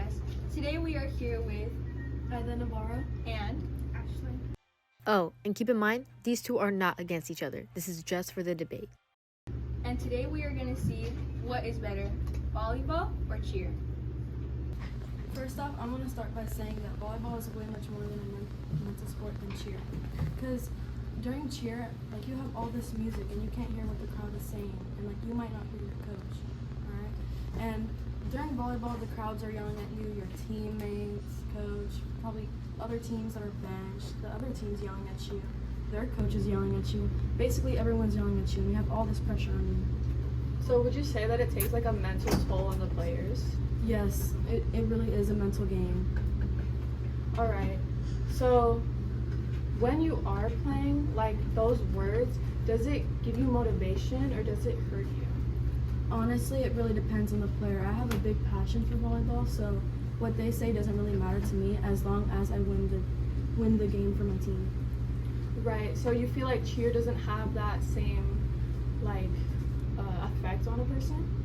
Podcast. Today we are here with Ida Navarro and Ashley. Oh, and keep in mind, these two are not against each other. This is just for the debate. And today we are going to see what is better, volleyball or cheer. First off, I'm going to start by saying that volleyball is way much more than a mental sport than cheer. Because during cheer, like, you have all this music and you can't hear what the crowd is saying. And, like, you might not hear your coach, all right? And during volleyball, the crowds are yelling at you, your teammates, coach, probably other teams that are benched, the other team's yelling at you, their coach is yelling at you. Basically, everyone's yelling at you, and you have all this pressure on you. So would you say that it takes like a mental toll on the players? Yes, it really is a mental game. All right. So when you are playing, like those words, does it give you motivation or does it hurt you? Honestly, it really depends on the player. I have a big passion for volleyball, so what they say doesn't really matter to me as long as I win the game for my team. Right. So you feel like cheer doesn't have that same like effect on a person?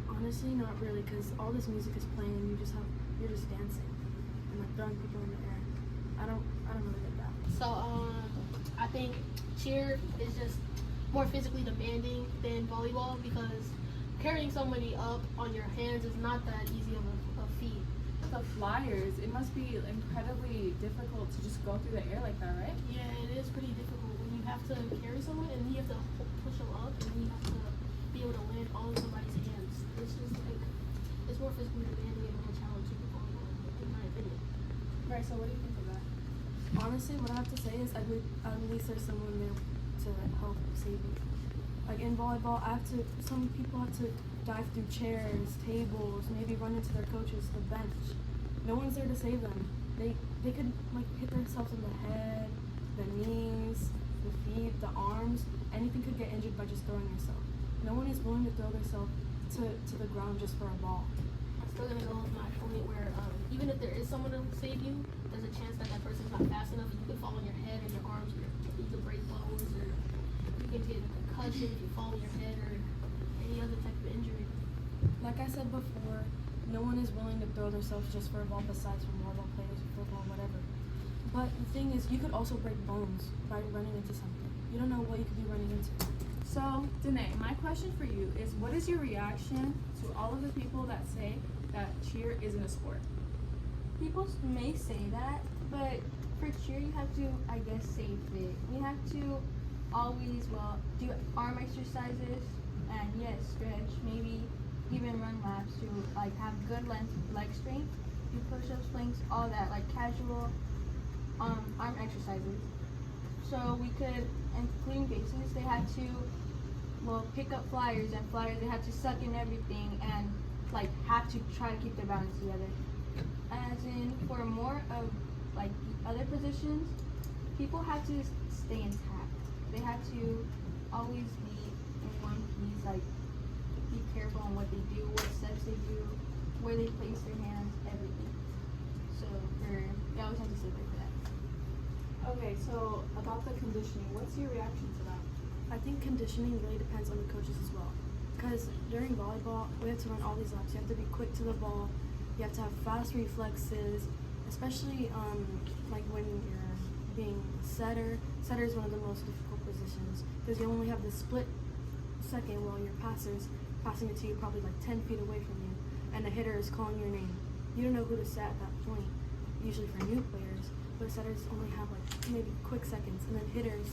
Honestly, not really, because all this music is playing and you're just dancing and like throwing people in the air. I don't really get that. So I think cheer is just more physically demanding than volleyball because carrying somebody up on your hands is not that easy of a feat. The flyers, it must be incredibly difficult to just go through the air like that, right? Yeah, it is pretty difficult when you have to carry someone and you have to push them up and you have to be able to land on somebody's hands. It's just like, it's more physically demanding and more challenging than volleyball, in my opinion. Right, so what do you think of that? Honestly, what I have to say is at least there's someone there to help save you. Like in volleyball, some people have to dive through chairs, tables, maybe run into their coaches, the bench. No one's there to save them. They could like hit themselves in the head, the knees, the feet, the arms. Anything could get injured by just throwing yourself. No one is willing to throw themselves to the ground just for a ball. I'm still gonna go with my point where even if there is someone to save you, there's a chance that person's not fast enough and you could fall on your head and your arms, you could break bones, or you could get a concussion if you fall on your head or any other type of injury. Like I said before, no one is willing to throw themselves just for a ball besides from volleyball players or football, whatever. But the thing is, you could also break bones by running into something. You don't know what you could be running into. So, Danae, my question for you is what is your reaction to all of the people that say that cheer isn't a sport? People may say that, but for cheer you have to, I guess, save it. You have to always, do arm exercises and yes, stretch, maybe even run laps to like have good leg strength, do push-ups, planks, all that, like casual arm exercises. So we could, including bases, they had to pick up flyers, they had to suck in everything and like have to try to keep their balance together. As in for more of like the other positions, people have to stay intact. They have to always be in one piece, like be careful on what they do, what steps they do, where they place their hands, everything. So they always have to stay like that. Okay, so about the conditioning, what's your reaction to that? I think conditioning really depends on the coaches as well. Because during volleyball, we have to run all these laps. You have to be quick to the ball. You have to have fast reflexes, especially like when you're being setter. Setter is one of the most difficult positions because you only have this split second while your passer's passing it to you probably like 10 feet away from you, and the hitter is calling your name. You don't know who to set at that point, usually for new players, but setters only have like maybe quick seconds, and then hitters,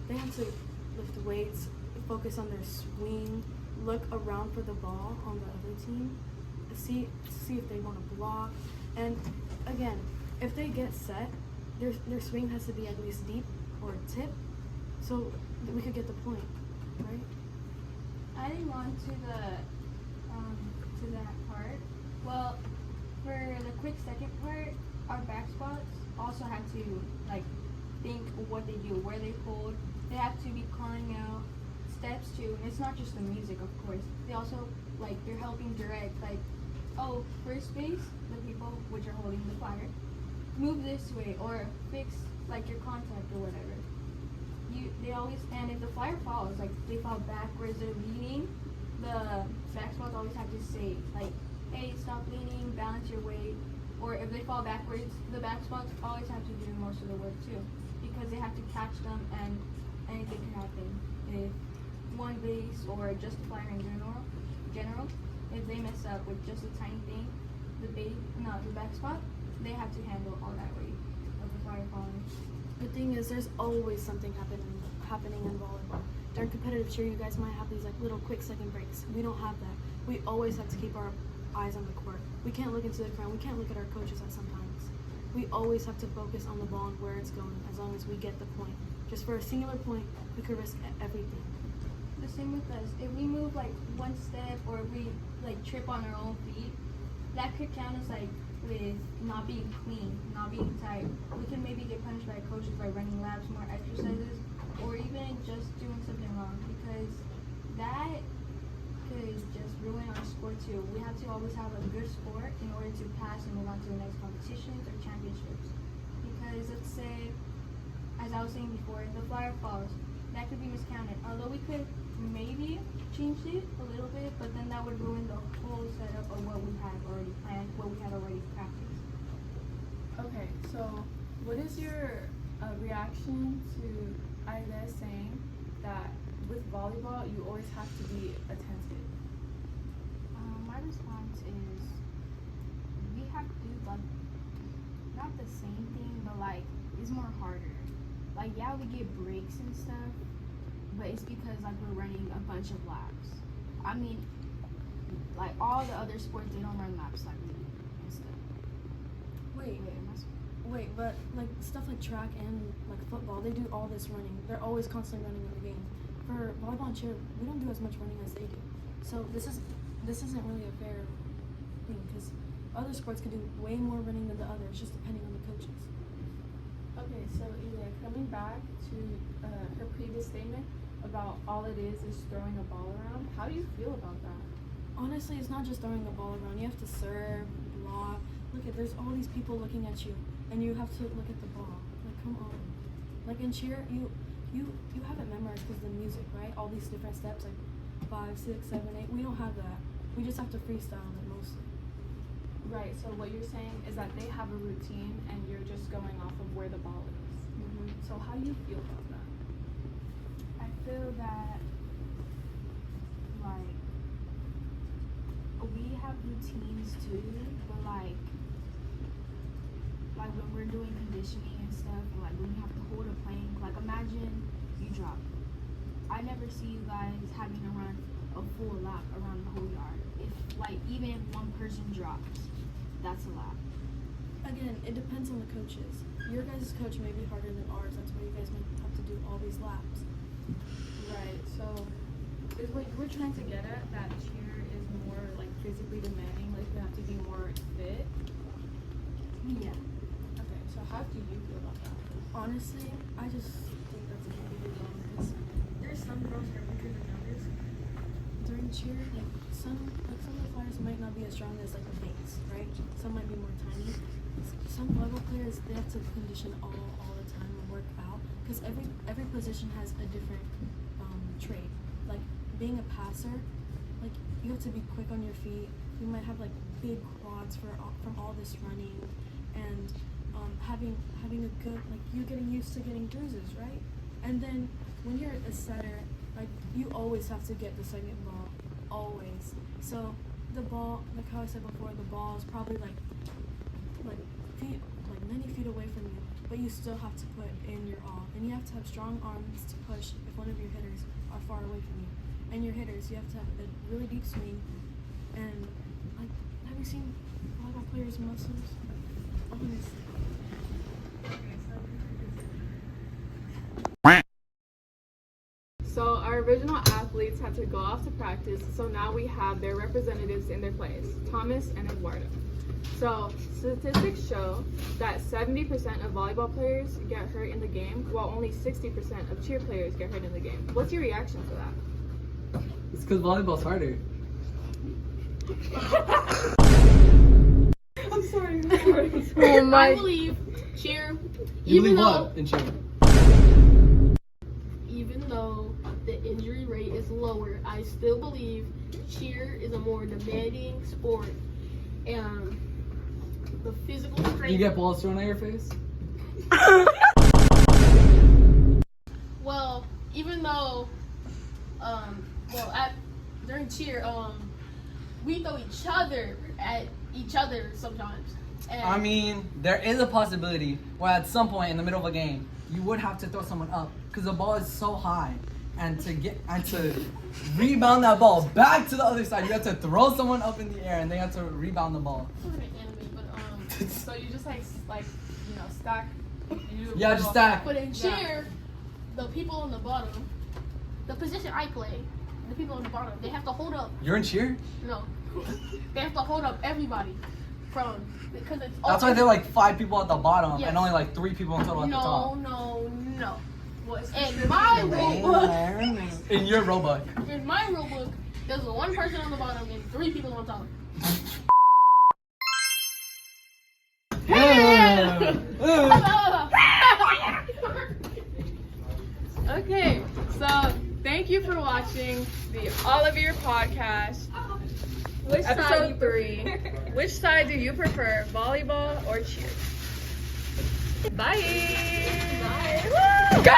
they have to lift weights, focus on their swing, look around for the ball on the other team, see if they want to block, and again, if they get set, their swing has to be at least deep or tip, so we could get the point, right? Adding on to that part, well, for the quick second part, our back spots also have to like think what they do, where they hold. They have to be calling out steps too, and it's not just the music, of course. They also they're helping direct, first base, the people which are holding the flyer, move this way or fix your contact or whatever. They always, and if the flyer falls, they fall backwards, they're leaning, the back spots always have to say, hey, stop leaning, balance your weight, if they fall backwards, the back spots always have to do most of the work too, because they have to catch them, and anything can happen. If one base or just a flyer in general, if they mess up with just a tiny thing, the back spot, they have to handle all that weight of the flyer falling. The thing is, there's always something happening in volleyball. During competitive cheer, you guys might have these like little quick second breaks. We don't have that. We always have to keep our eyes on the court. We can't look into the ground. We can't look at our coaches at sometimes. We always have to focus on the ball and where it's going, as long as we get the point. Just for a singular point, we could risk everything. The same with us. If we move like one step or we like trip on our own feet, that could count as like with not being clean, not being tight. We can maybe get punished by coaches by running laps, more exercises, or even just doing something wrong, because that could just ruin our sport too. We have to always have a good sport in order to pass and move on to the next competitions or championships. Because let's say, as I was saying before, the flyer falls, that could be miscounted. Although we could maybe change it a little bit, but then that would ruin the whole setup of what we had already planned, what we had already practiced. Okay, so what is your reaction to Ida saying that with volleyball you always have to be attentive? My response is we have to do like not the same thing, but like it's more harder. Like yeah, we get breaks and stuff, but it's because like we're running a bunch of laps. I mean, like all the other sports, they don't run laps like we do and stuff. Wait, but like stuff like track and like football, they do all this running. They're always constantly running in the game. For volleyball and cheer, we don't do as much running as they do. So this isn't really a fair thing, because other sports can do way more running than the others, just depending on the coaches. Okay, so Ida, coming back to her previous statement about all it is throwing a ball around, how do you feel about that? Honestly, it's not just throwing the ball around. You have to serve, block. Look at, there's all these people looking at you, and you have to look at the ball. Like, come on. Like in cheer, you have it memorized because of the music, right? All these different steps, like 5, 6, 7, 8. We don't have that. We just have to freestyle it mostly. Right, so what you're saying is that they have a routine and you're just going off of where the ball is. Mm-hmm. So how do you feel about that? I feel that like we have routines too, but like when we're doing conditioning and stuff, and like when we have to hold a plank, like imagine you drop. I never see you guys having to run a full lap around the whole yard. If like even if one person drops, that's a lap. Again, it depends on the coaches. Your guys' coach may be harder than ours. That's why you guys might have to do all these laps. Right, so is what we're trying to get at that cheer is more like physically demanding, like you have to be more fit? Yeah. Okay, so how do you feel about that? Honestly, I just think that's completely wrong, because there's some girls that are weaker than others. During cheer, like some of the flyers might not be as strong as like the baits, right? Some might be more tiny. Some volleyball players, they have to condition all the time and work out, because every position has a different trait. Like being a passer, like you have to be quick on your feet. You might have like big quads from all this running, and having a good, like you're getting used to getting bruises, right? And then when you're a setter, like you always have to get the second ball, always. So the ball, like how I said before, the ball is probably like 90 feet away from you, but you still have to put in your all, and you have to have strong arms to push if one of your hitters are far away from you. And your hitters, you have to have a really deep swing, and like, have you seen volleyball players' muscles? Honestly. So our original athletes had to go off to practice, so now we have their representatives in their place, Thomas and Eduardo. So statistics show that 70% of volleyball players get hurt in the game, while only 60% of cheer players get hurt in the game. What's your reaction to that? It's because volleyball's harder. I'm sorry. Oh my. I believe cheer, You even believe though what in cheer? the injury rate is lower, I still believe cheer is a more demanding sport, and the physical strength. You get balls thrown at your face? Well, even though, during cheer, we throw each other at each other sometimes. And I mean, there is a possibility where at some point in the middle of a game, you would have to throw someone up because the ball is so high, and to rebound that ball back to the other side, you have to throw someone up in the air and they have to rebound the ball. sort of an anime, but So you just stack. Yeah, just stack. But in cheer, the people on the bottom, the position I play, the people on the bottom, they have to hold up. You're in cheer? No, they have to hold up everybody because it's. That's why there are like 5 people at the bottom Yes. and only like 3 people in total at the top. No. In my rule book, In your rule book. there's 1 person on the bottom and 3 people on top. Okay, so thank you for watching the Ollivier Podcast. Episode 3. Which side do you prefer, volleyball or cheer? Bye. Bye. Woo! Go!